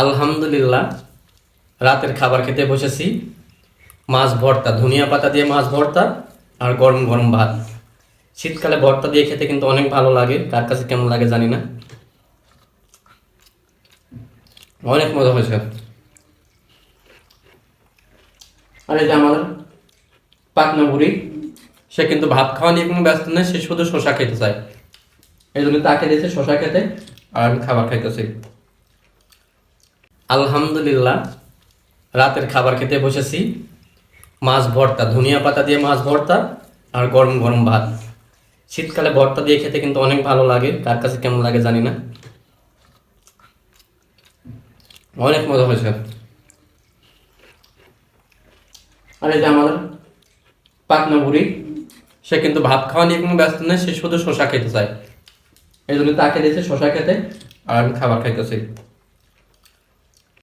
আলহামদুলিল্লাহ, রাতের খাবার খেতে বসেছি। মাছ ভর্তা, ধনিয়া পাতা দিয়ে মাছ ভর্তা আর গরম গরম ভাত। শীতকালে ভর্তা দিয়ে খেতে কিন্তু অনেক ভালো লাগে, কার কাছে কেমন লাগে জানি না, অনেক মজা হয়েছে। আর এই যে আমাদের পাকনা বুড়ি, সে কিন্তু ভাত খাওয়া নিয়ে কোনো ব্যস্ত নেই, সে শুধু শশা খেতে চায়। এই জন্য তাকে দিয়েছে শশা খেতে, আর আমি খাবার খাইতেছি। আলহামদুলিল্লাহ, রাতের খাবার খেতে বসেছি। মাছ ভর্তা, ধনিয়া পাতা দিয়ে মাছ ভর্তা আর গরম গরম ভাত। শীতকালে ভর্তা দিয়ে খেতে কিন্তু অনেক ভালো লাগে, কার কাছে কেমন লাগে জানি না, অনেক মজা হয়েছে। আর এই যে আমাদের পাকনা বুড়ি, সে কিন্তু ভাত খাওয়া নিয়ে কোনো ব্যস্ত নেই, সে শুধু শশা খেতে চায়। এই জন্য তাকে দিয়েছে শশা খেতে, আর আমি খাবার খাইতেছি।